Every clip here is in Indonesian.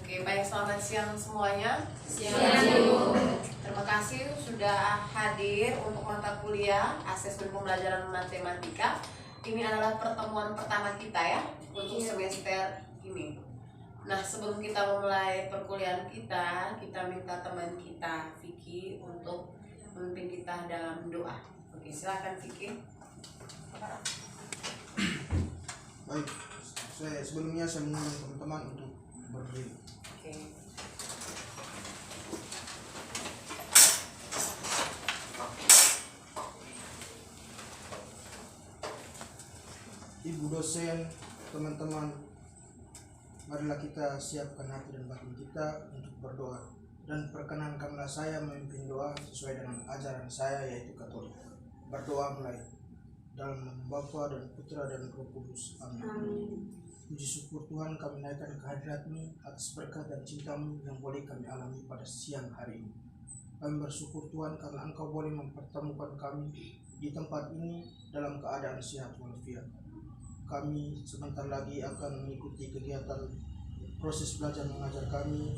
Oke, baik, selamat siang semuanya. Siang. Terima kasih sudah hadir untuk mata kuliah asesmen pembelajaran matematika. Ini adalah pertemuan pertama kita ya untuk semester ini. Nah, sebelum kita memulai perkuliahan kita minta teman kita Vicky untuk memimpin kita dalam doa. Oke, silakan Vicky. Baik, sebelumnya saya mengundang teman-teman untuk berdiri. Oke. Ibu dosen, teman-teman, marilah kita siapkan hati dan batin kita untuk berdoa. Dan perkenankanlah saya memimpin doa sesuai dengan ajaran saya, yaitu Katolik. Berdoa mulai. Dalam nama Bapa dan Putra dan Roh Kudus. Amin. Puji syukur Tuhan, kami naikkan kehadirat-Mu atas berkat dan cinta-Mu yang boleh kami alami pada siang hari ini. Kami bersyukur Tuhan karena Engkau boleh mempertemukan kami di tempat ini dalam keadaan sehat walafiat. Kami sebentar lagi akan mengikuti kegiatan proses belajar mengajar kami.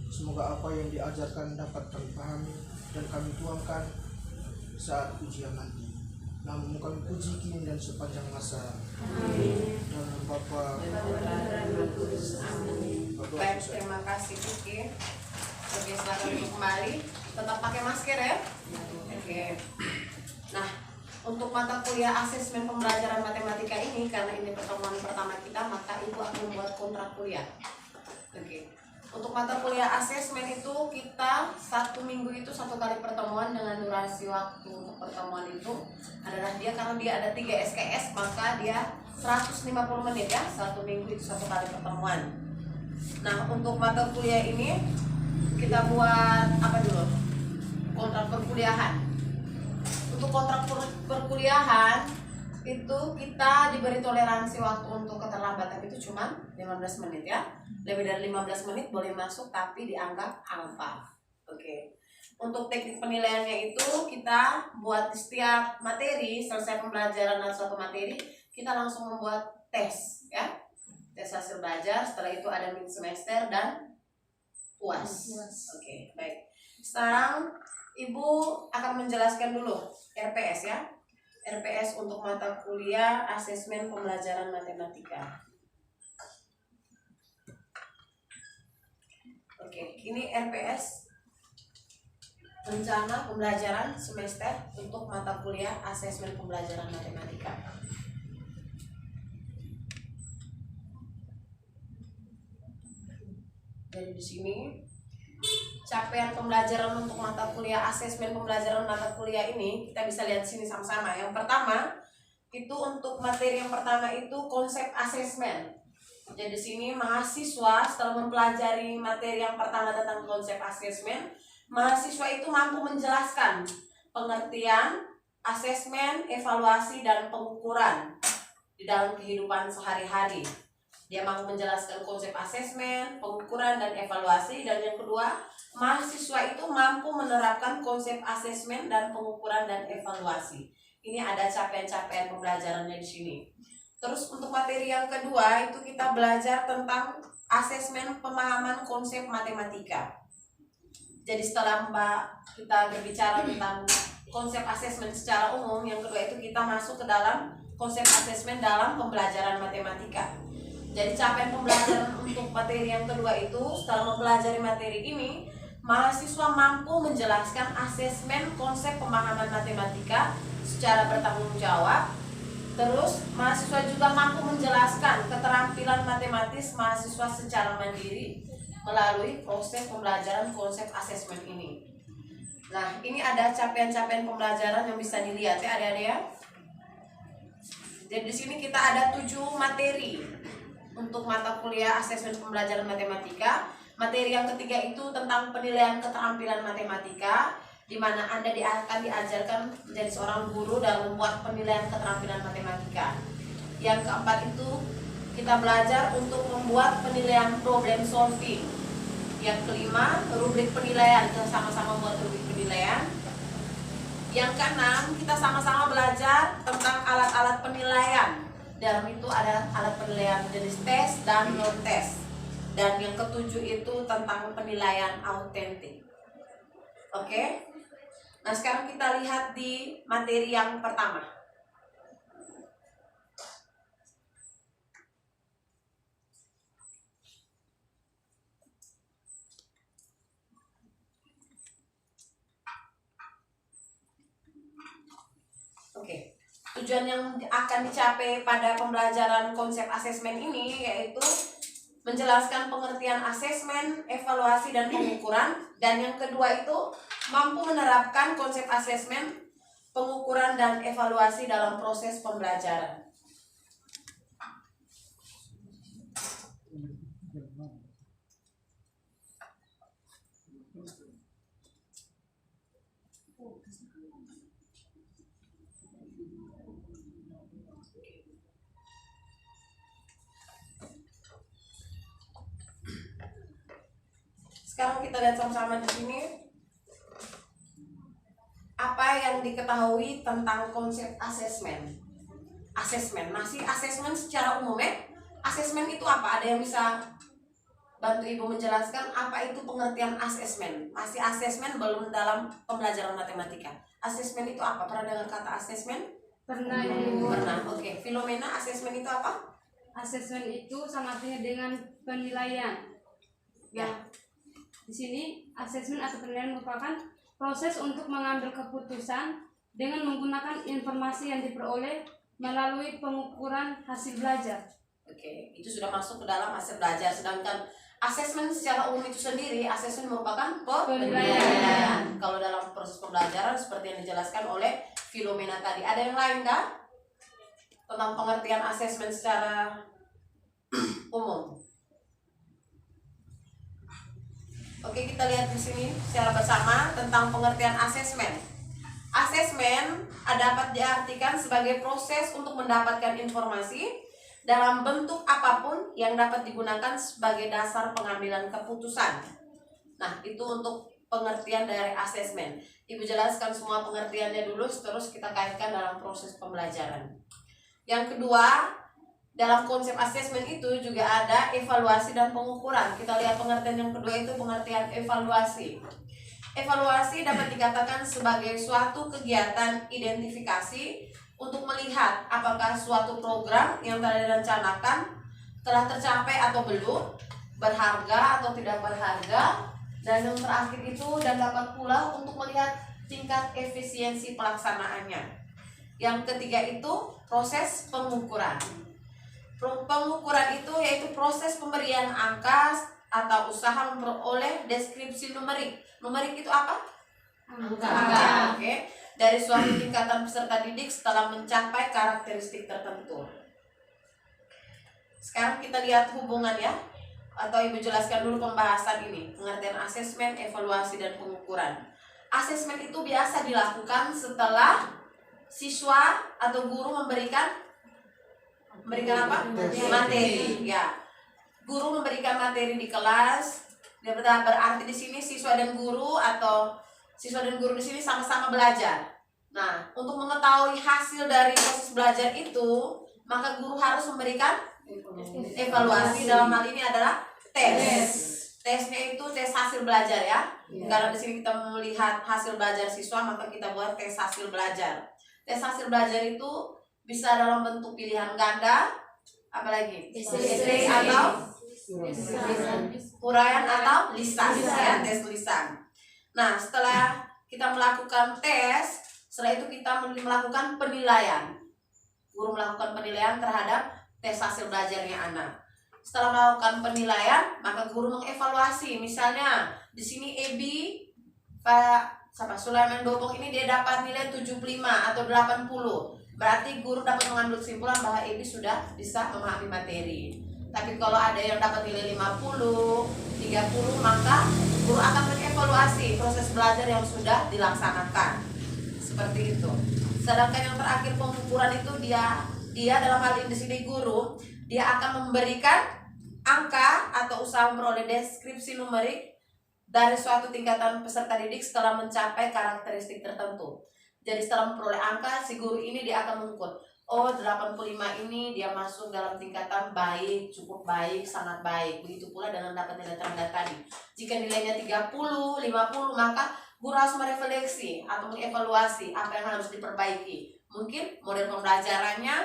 Semoga apa yang diajarkan dapat kami pahami dan kami tuangkan saat ujian nanti. Namun kami puji kini dan sepanjang masa. Amin. Dalam Bapa dan Roh Kudus. Amin. Baik, terima kasih Vicky. Oke, silakan duduk kembali. Tetap pakai masker ya. Oke. Nah, untuk mata kuliah asesmen pembelajaran matematika ini, karena ini pertemuan pertama kita, maka Ibu akan membuat kontrak kuliah. Oke. Untuk mata kuliah asesmen itu kita 1 minggu itu 1 kali pertemuan dengan durasi waktu untuk pertemuan itu adalah karena dia ada 3 SKS, maka dia 150 menit ya, 1 minggu itu 1 kali pertemuan. Nah, untuk mata kuliah ini kita buat apa dulu? Kontrak perkuliahan. Untuk kontrak perkuliahan itu kita diberi toleransi waktu untuk keterlambatan itu cuma 15 menit ya. Lebih dari 15 menit boleh masuk tapi dianggap alfa. Oke. Untuk teknik penilaiannya itu kita buat setiap materi, selesai pembelajaran dan suatu materi, kita langsung membuat tes ya. Tes hasil belajar, setelah itu ada mid semester dan UAS. Oke, baik. Sekarang Ibu akan menjelaskan dulu RPS ya. RPS untuk mata kuliah asesmen pembelajaran matematika. Oke, ini RPS rencana pembelajaran semester untuk mata kuliah asesmen pembelajaran matematika. Jadi di sini capaian pembelajaran untuk mata kuliah asesmen pembelajaran mata kuliah ini kita bisa lihat sini sama-sama. Yang pertama itu untuk materi yang pertama itu konsep asesmen. Jadi di sini mahasiswa setelah mempelajari materi yang pertama tentang konsep asesmen, mahasiswa itu mampu menjelaskan pengertian, asesmen, evaluasi dan pengukuran di dalam kehidupan sehari-hari. Dia mampu menjelaskan konsep asesmen, pengukuran dan evaluasi, dan yang kedua, mahasiswa itu mampu menerapkan konsep asesmen dan pengukuran dan evaluasi. Ini ada capaian-capaian pembelajarannya di sini. Terus untuk materi yang kedua itu kita belajar tentang asesmen pemahaman konsep matematika. Jadi setelah kita berbicara tentang konsep asesmen secara umum, yang kedua itu kita masuk ke dalam konsep asesmen dalam pembelajaran matematika. Jadi capaian pembelajaran untuk materi yang kedua itu setelah mempelajari materi ini, mahasiswa mampu menjelaskan asesmen konsep pemahaman matematika secara bertanggung jawab. Terus mahasiswa juga mampu menjelaskan keterampilan matematis mahasiswa secara mandiri melalui proses pembelajaran konsep asesmen ini. Nah, ini ada capaian-capaian pembelajaran yang bisa dilihat ya adik-adik ya. Jadi di sini kita ada 7 materi untuk mata kuliah asesmen pembelajaran matematika. Materi yang ketiga itu tentang penilaian keterampilan matematika, di mana Anda akan diajarkan menjadi seorang guru dalam membuat penilaian keterampilan matematika. Yang keempat itu kita belajar untuk membuat penilaian problem solving. Yang kelima, rubrik penilaian, kita sama-sama buat rubrik penilaian. Yang keenam, kita sama-sama belajar tentang alat-alat penilaian. Dalam itu ada alat penilaian jenis tes dan non tes. Dan yang ketujuh itu tentang penilaian autentik. Oke. Nah, sekarang kita lihat di materi yang pertama. Oke. Tujuan yang akan dicapai pada pembelajaran konsep asesmen ini yaitu menjelaskan pengertian asesmen, evaluasi, dan pengukuran. Dan yang kedua itu mampu menerapkan konsep asesmen, pengukuran, dan evaluasi dalam proses pembelajaran. Sekarang kita lihat sama-sama di sini apa yang diketahui tentang konsep asesmen. Asesmen, masih asesmen secara umum ya. Asesmen itu apa? Ada yang bisa bantu Ibu menjelaskan apa itu pengertian asesmen? Masih asesmen belum dalam pembelajaran matematika. Asesmen itu apa? Pernah dengar kata asesmen? Pernah ya Ibu. Pernah. Oke. Filomena, asesmen itu apa? Asesmen itu sama artinya dengan penilaian. Ya. Di sini asesmen atau penilaian merupakan proses untuk mengambil keputusan dengan menggunakan informasi yang diperoleh melalui pengukuran hasil belajar. Oke, itu sudah masuk ke dalam hasil belajar. Sedangkan asesmen secara umum itu sendiri, asesmen merupakan penilaian. Kalau dalam proses pembelajaran seperti yang dijelaskan oleh Filomena tadi. Ada yang lain kah? Tentang pengertian asesmen secara umum. Oke, kita lihat di sini secara bersama tentang pengertian asesmen. Asesmen dapat diartikan sebagai proses untuk mendapatkan informasi dalam bentuk apapun yang dapat digunakan sebagai dasar pengambilan keputusan. Nah, itu untuk pengertian dari asesmen. Ibu jelaskan semua pengertiannya dulu, terus kita kaitkan dalam proses pembelajaran. Yang kedua, dalam konsep asesmen itu juga ada evaluasi dan pengukuran. Kita lihat pengertian yang kedua itu pengertian evaluasi. Evaluasi dapat dikatakan sebagai suatu kegiatan identifikasi untuk melihat apakah suatu program yang telah direncanakan telah tercapai atau belum, berharga atau tidak berharga, dan yang terakhir itu dan dapat pula untuk melihat tingkat efisiensi pelaksanaannya. Yang ketiga itu proses pengukuran. Pengukuran itu yaitu proses pemberian angka atau usaha memperoleh deskripsi numerik. Numerik itu apa? Angka. Oke. Dari suatu tingkatan peserta didik setelah mencapai karakteristik tertentu. Sekarang kita lihat hubungan ya. Atau Ibu jelaskan dulu pembahasan ini. Pengertian asesmen, evaluasi, dan pengukuran. Asesmen itu biasa dilakukan setelah siswa atau guru memberikan apa? Materi. Ya. Guru memberikan materi di kelas. Berarti di sini siswa dan guru di sini sama-sama belajar. Nah, untuk mengetahui hasil dari proses belajar itu, maka guru harus memberikan evaluasi. Dalam hal ini adalah tes. Tesnya itu tes hasil belajar ya. Karena di sini kita melihat hasil belajar siswa, maka kita buat tes hasil belajar. Tes hasil belajar itu bisa dalam bentuk pilihan ganda, apalagi essay atau uraian atau lisan, ya, tes lisan. Nah, setelah kita melakukan tes, setelah itu kita melakukan penilaian. Guru melakukan penilaian terhadap tes hasil belajarnya anak. Setelah melakukan penilaian, maka guru mengevaluasi. Misalnya di sini Ebi, Pak Sulaiman Dobok ini dia dapat nilai 75 atau 80. Berarti guru dapat mengambil kesimpulan bahwa Ebi sudah bisa memahami materi. Tapi kalau ada yang dapat nilai 50, 30, maka guru akan mengevaluasi proses belajar yang sudah dilaksanakan. Seperti itu. Sedangkan yang terakhir pengukuran itu dia dalam hal ini di sini guru, dia akan memberikan angka atau usaha memperoleh deskripsi numerik dari suatu tingkatan peserta didik setelah mencapai karakteristik tertentu. Jadi setelah memperoleh angka, si guru ini dia akan mengukur oh 85 ini dia masuk dalam tingkatan baik, cukup baik, sangat baik. Begitu pula dengan dapat nilai terendah tadi. Jika nilainya 30, 50, maka guru harus merefleksi atau mengevaluasi apa yang harus diperbaiki. Mungkin model pembelajarannya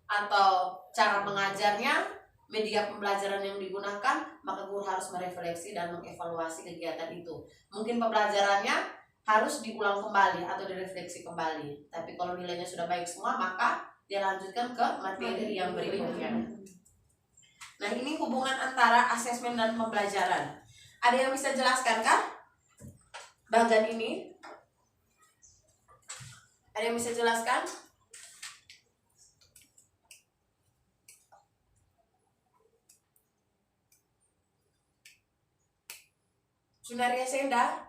atau cara mengajarnya, media pembelajaran yang digunakan, maka guru harus merefleksi dan mengevaluasi kegiatan itu. Mungkin pembelajarannya harus diulang kembali atau direfleksi kembali. Tapi kalau nilainya sudah baik semua, maka dia lanjutkan ke materi yang berikutnya. Nah, ini hubungan antara asesmen dan pembelajaran. Ada yang bisa jelaskan kah? Bagian ini? Ada yang bisa jelaskan? Sunaria Senda,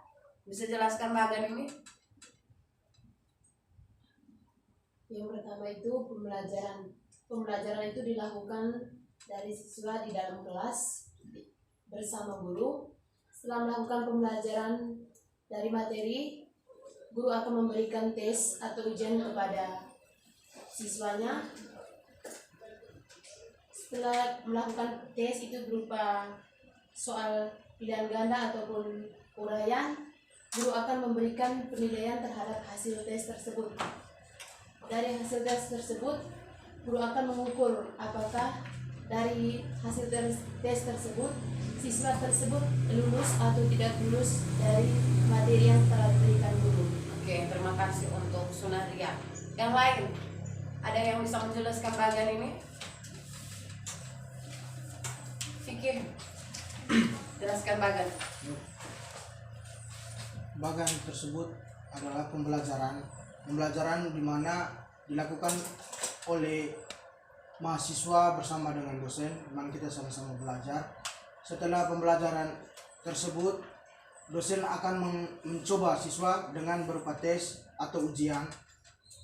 bisa jelaskan bagian ini? Yang pertama itu pembelajaran. Pembelajaran itu dilakukan dari siswa di dalam kelas bersama guru. Setelah melakukan pembelajaran dari materi, guru akan memberikan tes atau ujian kepada siswanya. Setelah melakukan tes itu berupa soal pilihan ganda ataupun uraian, guru akan memberikan penilaian terhadap hasil tes tersebut. Dari hasil tes tersebut, guru akan mengukur apakah dari hasil tes tersebut siswa tersebut lulus atau tidak lulus dari materi yang telah diberikan guru. Oke, terima kasih untuk Sunaria. Yang lain, ada yang bisa menjelaskan bagian ini? Fikir, jelaskan bagian. Bagian tersebut adalah pembelajaran di mana dilakukan oleh mahasiswa bersama dengan dosen, di mana kita sama-sama belajar. Setelah pembelajaran tersebut, dosen akan mencoba siswa dengan berupa tes atau ujian.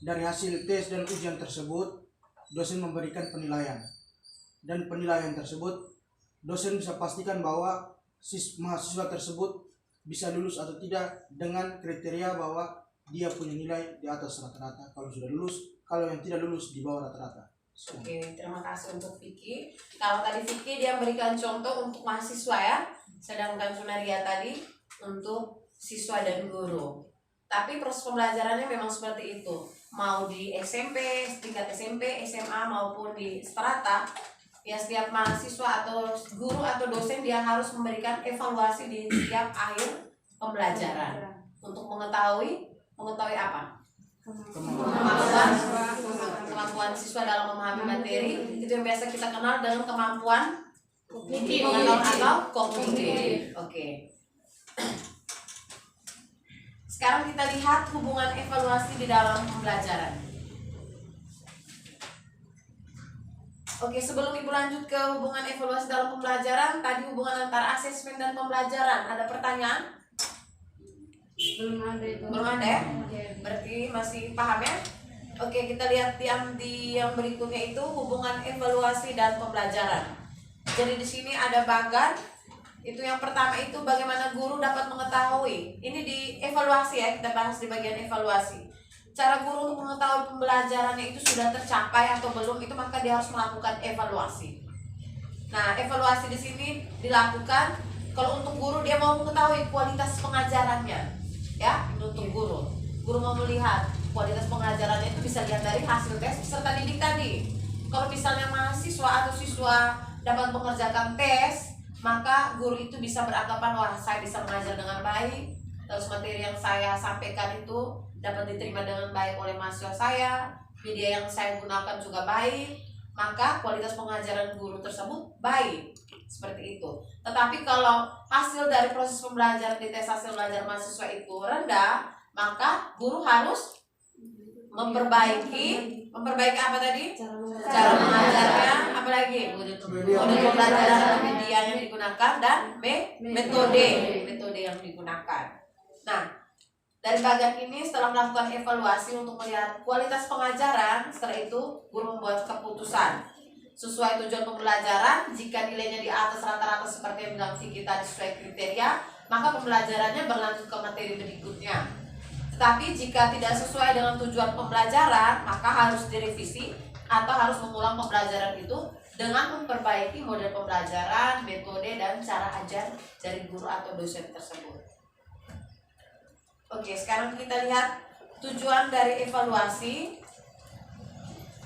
Dari hasil tes dan ujian tersebut, dosen memberikan penilaian. Dan penilaian tersebut, dosen bisa pastikan bahwa mahasiswa tersebut bisa lulus atau tidak dengan kriteria bahwa dia punya nilai di atas rata-rata kalau sudah lulus, kalau yang tidak lulus di bawah rata-rata. Oke, terima kasih untuk Vicky. Kalau tadi Vicky dia berikan contoh untuk mahasiswa ya, sedangkan Sunaria tadi untuk siswa dan guru. Tapi proses pembelajarannya memang seperti itu. Mau di SMP, tingkat SMP, SMA maupun di strata, ya setiap mahasiswa atau guru atau dosen dia harus memberikan evaluasi di setiap akhir pembelajaran untuk mengetahui apa? Kemampuan siswa dalam memahami materi, itu yang biasa kita kenal dengan kemampuan mengenal atau kognitif. Oke. Sekarang kita lihat hubungan evaluasi di dalam pembelajaran. Oke, sebelum Ibu lanjut ke hubungan evaluasi dalam pembelajaran, tadi hubungan antara asesmen dan pembelajaran. Ada pertanyaan? Belum ada itu. Belum ada ya? Berarti masih paham ya? Oke, kita lihat yang berikutnya itu hubungan evaluasi dan pembelajaran. Jadi di sini ada bagan. Itu yang pertama itu bagaimana guru dapat mengetahui. Ini di evaluasi ya, kita bahas di bagian evaluasi. Cara guru untuk mengetahui pembelajarannya itu sudah tercapai atau belum, itu maka dia harus melakukan evaluasi. Nah, evaluasi di sini dilakukan kalau untuk guru dia mau mengetahui kualitas pengajarannya. Ya, ini untuk guru. Guru mau melihat kualitas pengajarannya itu bisa lihat dari hasil tes peserta didik tadi. Kalau misalnya mahasiswa atau siswa dapat mengerjakan tes, maka guru itu bisa beranggapan wah saya bisa mengajar dengan baik, terus materi yang saya sampaikan itu dapat diterima dengan baik oleh mahasiswa saya, media yang saya gunakan juga baik, maka kualitas pengajaran guru tersebut baik. Seperti itu. Tetapi kalau hasil dari proses pembelajaran di tes hasil belajar mahasiswa itu rendah, maka guru harus memperbaiki apa tadi? Cara mengajarnya, apalagi model pembelajaran, media yang digunakan dan metode yang digunakan. Nah, dari bagian ini setelah melakukan evaluasi untuk melihat kualitas pengajaran, setelah itu guru membuat keputusan sesuai tujuan pembelajaran. Jika nilainya di atas rata-rata seperti yang bilang Vicky tadi sesuai kriteria, maka pembelajarannya berlanjut ke materi berikutnya. Tetapi jika tidak sesuai dengan tujuan pembelajaran, maka harus direvisi atau harus mengulang pembelajaran itu dengan memperbaiki model pembelajaran, metode, dan cara ajar dari guru atau dosen tersebut. Oke, sekarang kita lihat tujuan dari evaluasi.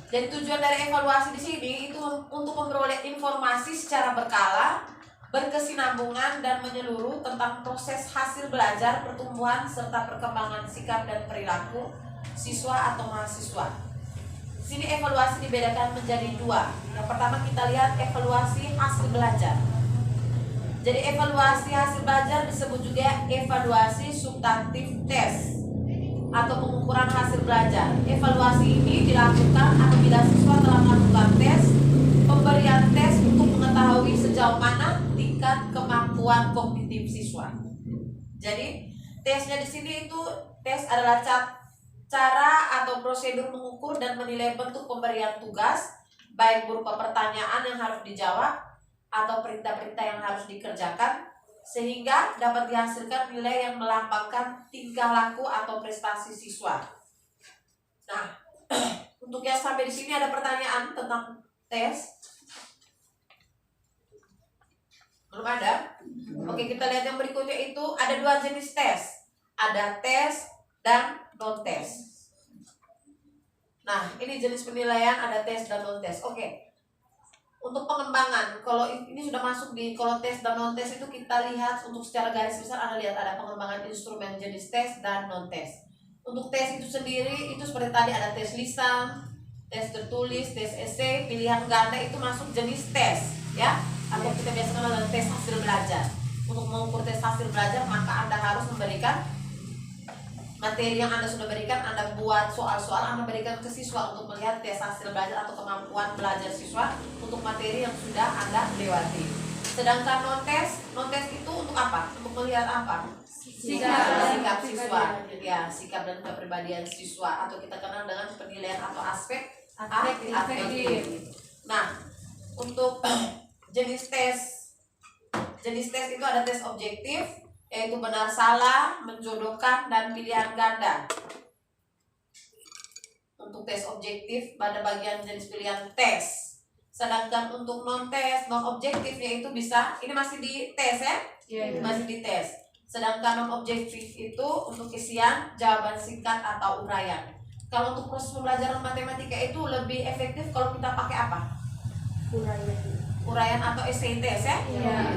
Jadi tujuan dari evaluasi di sini itu untuk memperoleh informasi secara berkala, berkesinambungan, dan menyeluruh tentang proses hasil belajar, pertumbuhan, serta perkembangan sikap dan perilaku siswa atau mahasiswa. Sini evaluasi dibedakan menjadi dua. Yang pertama kita lihat evaluasi hasil belajar. Jadi evaluasi hasil belajar disebut juga evaluasi substantif tes atau pengukuran hasil belajar. Evaluasi ini dilakukan apabila siswa telah melakukan tes, pemberian tes untuk mengetahui sejauh mana tingkat kemampuan kognitif siswa. Jadi tesnya di sini itu tes adalah cara atau prosedur mengukur dan menilai bentuk pemberian tugas, baik berupa pertanyaan yang harus dijawab atau perintah-perintah yang harus dikerjakan, sehingga dapat dihasilkan nilai yang melambangkan tingkah laku atau prestasi siswa. Nah, untuk yang sampai di sini ada pertanyaan tentang tes? Belum ada? Oke, kita lihat yang berikutnya itu ada dua jenis tes. Ada tes dan non-tes. Nah, ini jenis penilaian, ada tes dan non-tes. Oke. Untuk pengembangan, kalau ini sudah masuk di kalau tes dan non-tes itu kita lihat untuk secara garis besar Anda lihat ada pengembangan instrumen jenis tes dan non-tes. Untuk tes itu sendiri itu seperti tadi ada tes lisan, tes tertulis, tes esai, pilihan ganda itu masuk jenis tes, ya. Atau kita biasa kenal dengan tes hasil belajar. Untuk mengukur tes hasil belajar maka Anda harus memberikan materi yang Anda sudah berikan, Anda buat soal-soal, Anda berikan ke siswa untuk melihat tes hasil belajar atau kemampuan belajar siswa untuk materi yang sudah Anda lewati. Sedangkan non-tes itu untuk apa? Untuk melihat apa? Sikap siswa, ya, sikap dan kepribadian siswa, atau kita kenal dengan penilaian atau aspek afektif. Nah, untuk jenis tes itu ada tes objektif, yaitu benar salah, menjodohkan, dan pilihan ganda. Untuk tes objektif pada bagian jenis pilihan tes. Sedangkan untuk non objektifnya itu bisa, ini masih di tes ya? Masih di tes. Sedangkan non objektif itu untuk isian, jawaban singkat atau uraian. Kalau untuk proses pembelajaran matematika itu lebih efektif kalau kita pakai apa? Uraian atau essay tes ya?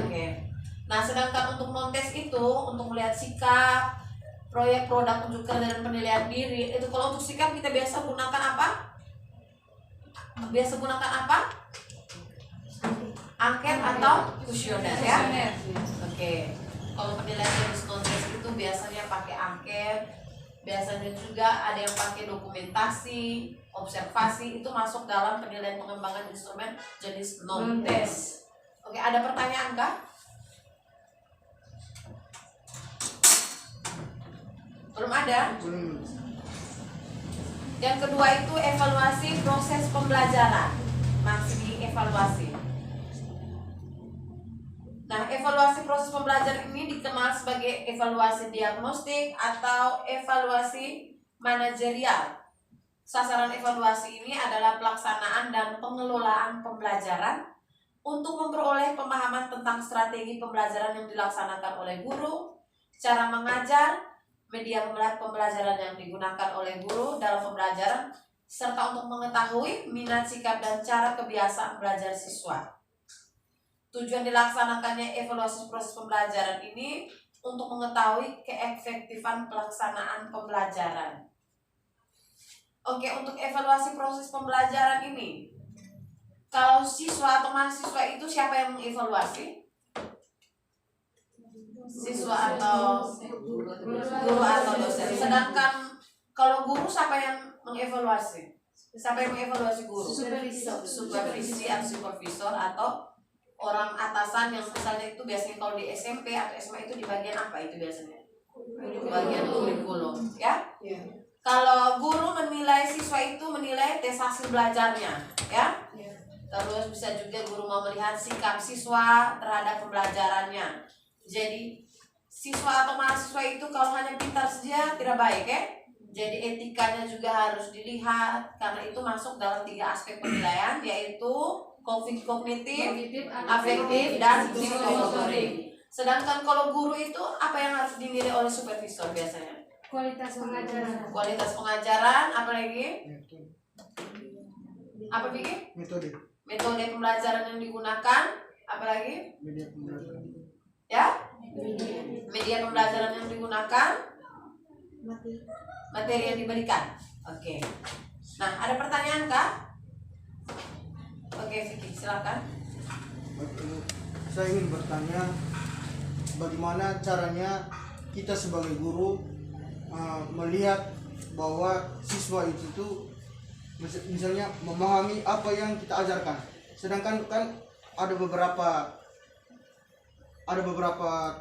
Oke. Nah, sedangkan untuk non-tes itu untuk melihat sikap, proyek, produk, unjuk kerja, dan penilaian diri. Itu kalau untuk sikap kita biasa gunakan apa? Angket atau kuesioner ya? Oke. Kalau penilaian jenis non-tes itu biasanya pakai angket, biasanya juga ada yang pakai dokumentasi, observasi, itu masuk dalam penilaian pengembangan instrumen jenis non-tes. Oke, ada pertanyaan kah? Belum ada? Yang kedua itu evaluasi proses pembelajaran. Masih dievaluasi. Nah, evaluasi proses pembelajaran ini dikenal sebagai evaluasi diagnostik atau evaluasi manajerial. Sasaran evaluasi ini adalah pelaksanaan dan pengelolaan pembelajaran untuk memperoleh pemahaman tentang strategi pembelajaran yang dilaksanakan oleh guru, cara mengajar, media pembelajaran yang digunakan oleh guru dalam pembelajaran, serta untuk mengetahui minat, sikap, dan cara kebiasaan belajar siswa. Tujuan dilaksanakannya evaluasi proses pembelajaran ini untuk mengetahui keefektifan pelaksanaan pembelajaran. Oke, untuk evaluasi proses pembelajaran ini, kalau siswa atau mahasiswa itu siapa yang mengevaluasi? Siswa atau guru atau dosen. Sedangkan kalau guru siapa yang mengevaluasi? Siapa yang mengevaluasi guru? Supervisi atau supervisor atau orang atasan yang misalnya itu biasanya kalau di SMP atau SMA itu di bagian apa itu biasanya? Bagian kurikulum, ya? Kalau guru menilai siswa itu menilai tes hasil belajarnya, ya? Terus bisa juga guru mau melihat sikap siswa terhadap pembelajarannya. Jadi siswa atau mahasiswa itu kalau hanya pintar saja tidak baik, ya? Jadi etikanya juga harus dilihat karena itu masuk dalam 3 aspek penilaian, yaitu kognitif, afektif, dan psikomotorik. Sedangkan kalau guru itu apa yang harus dinilai oleh supervisor biasanya? Kualitas pengajaran. Kualitas pengajaran, apalagi? Apa Vicky? Metode Metode pembelajaran yang digunakan, apalagi? media pembelajaran. Ya? Media pembelajaran yang digunakan, materi yang diberikan. Oke. Nah, ada pertanyaan kah? Oke, Vicky, silakan. Saya ingin bertanya, bagaimana caranya kita sebagai guru melihat bahwa siswa itu tuh misalnya memahami apa yang kita ajarkan, sedangkan kan ada beberapa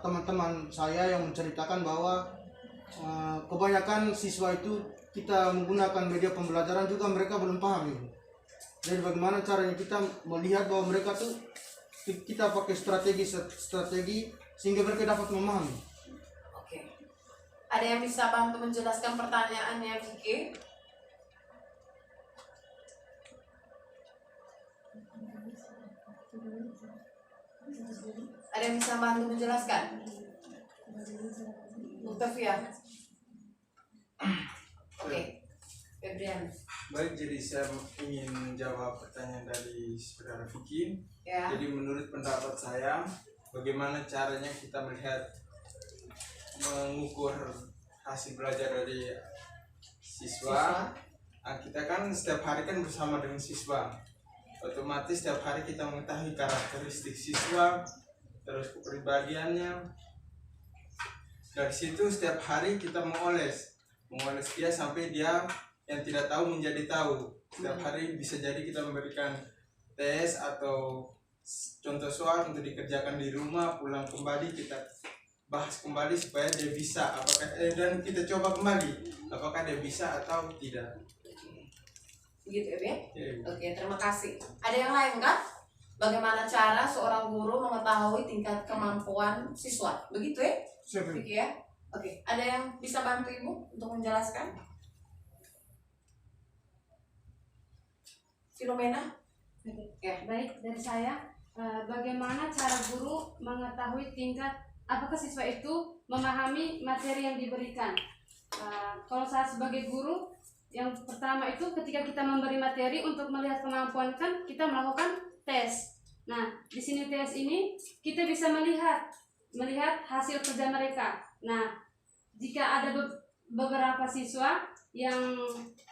teman-teman saya yang menceritakan bahwa kebanyakan siswa itu kita menggunakan media pembelajaran juga mereka belum paham itu. Jadi bagaimana caranya kita melihat bahwa mereka tuh kita pakai strategi sehingga mereka dapat memahami. Oke. Ada yang bisa bantu menjelaskan pertanyaannya, Vicky? Ada yang bisa bantu menjelaskan? Muktafia. Oke. Febrian. Baik, jadi saya ingin menjawab pertanyaan dari saudara Vicky. Ya. Jadi menurut pendapat saya, bagaimana caranya kita melihat mengukur hasil belajar dari siswa. Nah, kita kan setiap hari kan bersama dengan siswa. Otomatis setiap hari kita mengetahui karakteristik siswa, terus kepribadiannya. Dari situ setiap hari kita mengoles dia sampai dia yang tidak tahu menjadi tahu. Setiap hari bisa jadi kita memberikan tes atau contoh soal untuk dikerjakan di rumah, pulang kembali kita bahas kembali supaya dia bisa dan kita coba kembali apakah dia bisa atau tidak. Begitu ya, Ben? Ya. Oke, terima kasih. Ada yang lain kah? Bagaimana cara seorang guru mengetahui tingkat kemampuan siswa? Begitu ya? Siapa? Vicky ya? Oke, ada yang bisa bantu Ibu untuk menjelaskan? Filomena? Ya. Baik, dari saya, bagaimana cara guru mengetahui tingkat apakah siswa itu memahami materi yang diberikan? Kalau saya sebagai guru, yang pertama itu ketika kita memberi materi untuk melihat kemampuan kan kita melakukan tes. Nah, di sini tes ini kita bisa melihat hasil kerja mereka. Nah, jika ada beberapa siswa yang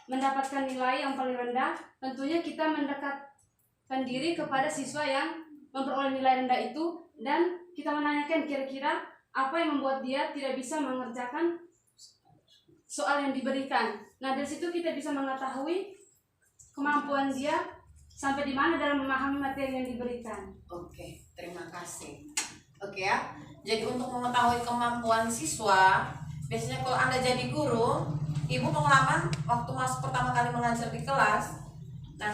mendapatkan nilai yang paling rendah, tentunya kita mendekatkan diri kepada siswa yang memperoleh nilai rendah itu dan kita menanyakan kira-kira apa yang membuat dia tidak bisa mengerjakan soal yang diberikan. Nah, dari situ kita bisa mengetahui kemampuan dia sampai di mana dalam memahami materi yang diberikan. Oke, terima kasih. Oke ya, jadi untuk mengetahui kemampuan siswa, biasanya kalau Anda jadi guru, Ibu pengalaman waktu masuk pertama kali mengajar di kelas. Nah,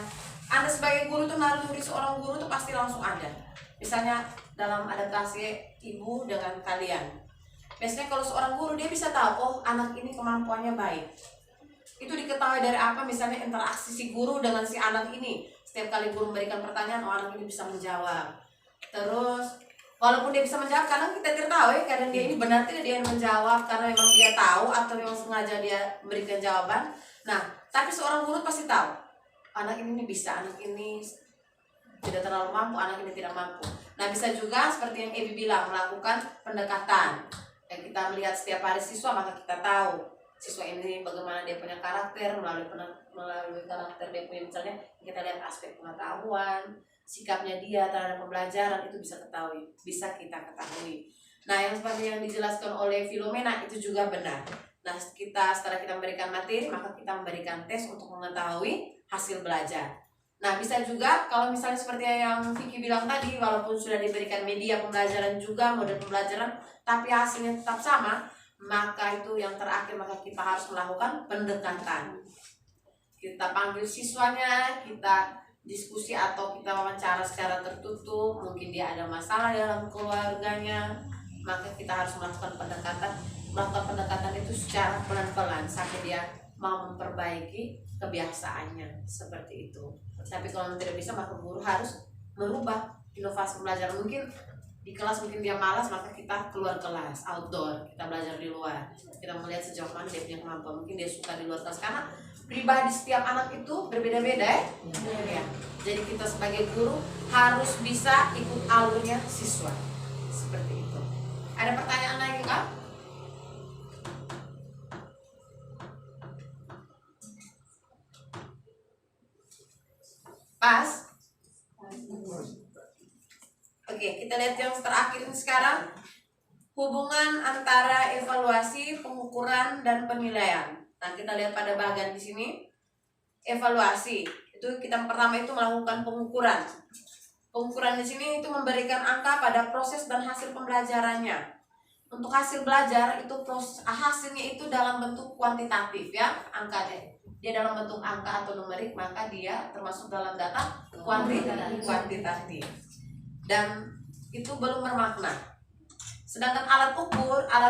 Anda sebagai guru tuh naluri seorang guru tuh pasti langsung ada. Misalnya dalam adaptasi Ibu dengan kalian. Biasanya kalau seorang guru dia bisa tahu, oh anak ini kemampuannya baik. Itu diketahui dari apa? Misalnya interaksi si guru dengan si anak ini. Setiap kali guru memberikan pertanyaan, oh anak ini bisa menjawab. Terus walaupun dia bisa menjawab, kadang kita tidak tahu ya, kadang dia ini benar tidak dia yang menjawab karena memang dia tahu atau memang sengaja dia memberikan jawaban. Nah, tapi seorang guru pasti tahu, anak ini bisa, anak ini tidak terlalu mampu, anak ini tidak mampu. Nah, bisa juga seperti yang Ebi bilang, melakukan pendekatan. Dan kita melihat setiap hari siswa, maka kita tahu siswa ini bagaimana dia punya karakter, melalui karakter dia punya, misalnya kita lihat aspek pengetahuan, sikapnya dia terhadap pembelajaran, itu bisa kita ketahui. Nah, yang seperti yang dijelaskan oleh Filomena itu juga benar. Nah, setelah kita memberikan materi, maka kita memberikan tes untuk mengetahui hasil belajar. Nah, bisa juga kalau misalnya seperti yang Vicky bilang tadi, walaupun sudah diberikan media pembelajaran juga, model pembelajaran, tapi hasilnya tetap sama, maka itu yang terakhir, maka kita harus melakukan pendekatan. Kita panggil siswanya, kita diskusi atau kita wawancara secara tertutup, mungkin dia ada masalah dalam keluarganya, maka kita harus melakukan pendekatan itu secara pelan-pelan sampai dia mau memperbaiki kebiasaannya seperti itu. Tapi kalau tidak bisa, maka guru harus merubah inovasi pembelajaran. Mungkin di kelas mungkin dia malas, maka kita keluar kelas, outdoor, kita belajar di luar, kita melihat sejauh mana dia punya kemampuan. Mungkin dia suka di luar kelas, karena pribadi setiap anak itu berbeda-beda ya. Jadi kita sebagai guru harus bisa ikut alurnya siswa seperti itu. Ada pertanyaan lagi Kak? Pas? Oke, kita lihat yang terakhir ini sekarang. Hubungan antara evaluasi, pengukuran, dan penilaian. Nah, kita lihat pada bagian di sini. Evaluasi. Itu kita pertama itu melakukan pengukuran. Pengukuran di sini itu memberikan angka pada proses dan hasil pembelajarannya. Untuk hasil belajar itu hasilnya itu dalam bentuk kuantitatif ya, angkanya. Dia dalam bentuk angka atau numerik, maka dia termasuk dalam data kuantitatif. Dan itu belum bermakna. Sedangkan alat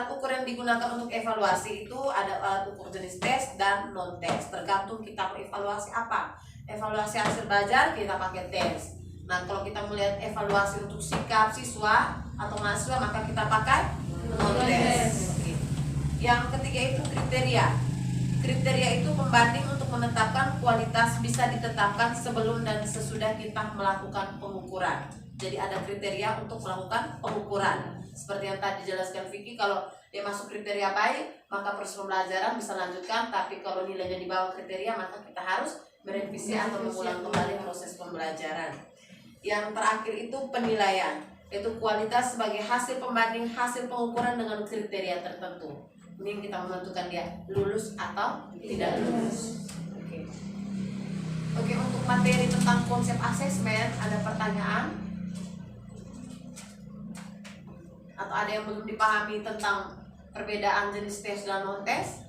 ukur yang digunakan untuk evaluasi itu ada alat ukur jenis tes dan non tes. Tergantung kita mau evaluasi apa. Evaluasi hasil belajar kita pakai tes. Nah, kalau kita melihat evaluasi untuk sikap siswa atau mahasiswa, maka kita pakai non tes. Yang ketiga itu kriteria. Kriteria itu pembanding untuk menetapkan kualitas, bisa ditetapkan sebelum dan sesudah kita melakukan pengukuran. Jadi ada kriteria untuk melakukan pengukuran. Seperti yang tadi dijelaskan Vicky, kalau dia masuk kriteria baik, maka proses pembelajaran bisa lanjutkan. Tapi kalau nilainya di bawah kriteria, maka kita harus merevisi atau mengulang kembali proses pembelajaran. Yang terakhir itu penilaian, yaitu kualitas sebagai hasil pembanding hasil pengukuran dengan kriteria tertentu. Ini kita menentukan dia lulus atau tidak lulus. Oke, untuk materi tentang konsep asesmen, ada pertanyaan? Atau ada yang belum dipahami tentang perbedaan jenis tes dan non tes?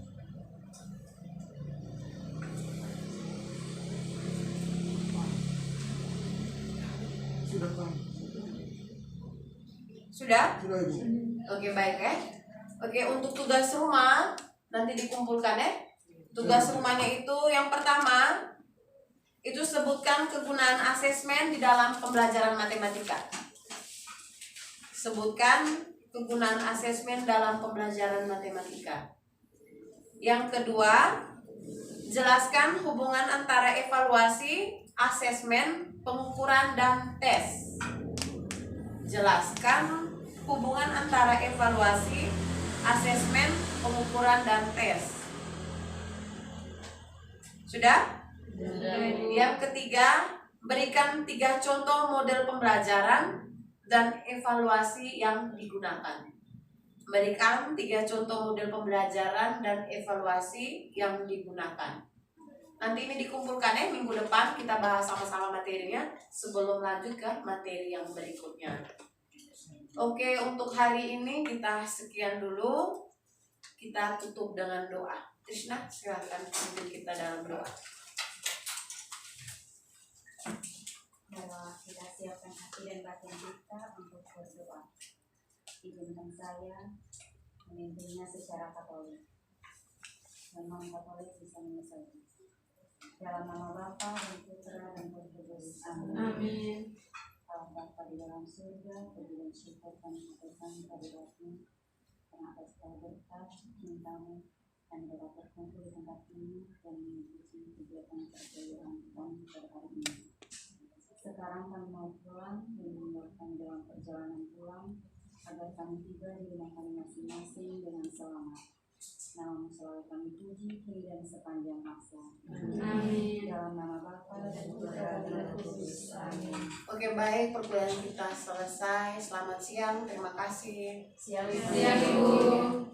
Sudah Pak. Sudah? Sudah Ibu. Oke, baik ya. Oke, untuk tugas rumah nanti dikumpulkan ya. Tugas rumahnya itu yang pertama itu sebutkan kegunaan asesmen di dalam pembelajaran matematika. Sebutkan kegunaan asesmen dalam pembelajaran matematika. Yang kedua, jelaskan hubungan antara evaluasi, asesmen, pengukuran, dan tes. Jelaskan hubungan antara evaluasi, asesmen, pengukuran, dan tes. Sudah? Yang ketiga, berikan 3 contoh model pembelajaran dan evaluasi yang digunakan. Berikan 3 contoh model pembelajaran dan evaluasi yang digunakan. Nanti ini dikumpulkan ya, minggu depan kita bahas sama-sama materinya sebelum lanjut ke materi yang berikutnya. Oke, untuk hari ini kita sekian dulu. Kita tutup dengan doa. Krishna, silakan pimpin kita dalam doa. Bahwa kita siapkan hati dan batin kita untuk berdoa. Izinkan saya memimpinnya secara Katolik. Memang Katolik bisa menyelesaikan. Dalam nama Bapa dan Putra dan Roh Kudus. Amin. Allah Bapa di dalam surga, puji dan syukur kami haturkan kehadiratmu karena atas berkat cintamu kami dapat berkumpul di tempat ini dan mengikuti kegiatan perkuliahan kami pada hari ini. Sekarang kami mau pulang dan meninggalkan dalam perjalanan pulang agar kami tiba di rumah kami masing-masing dengan selamat. Namamu selalu kami puji kini dan sepanjang masa. Amin. Dalam nama Bapa dan Putra dan Roh Kudus. Amin. Oke, baik, perkuliahan kita selesai. Selamat siang, terima kasih. Siang Siang, Ibu.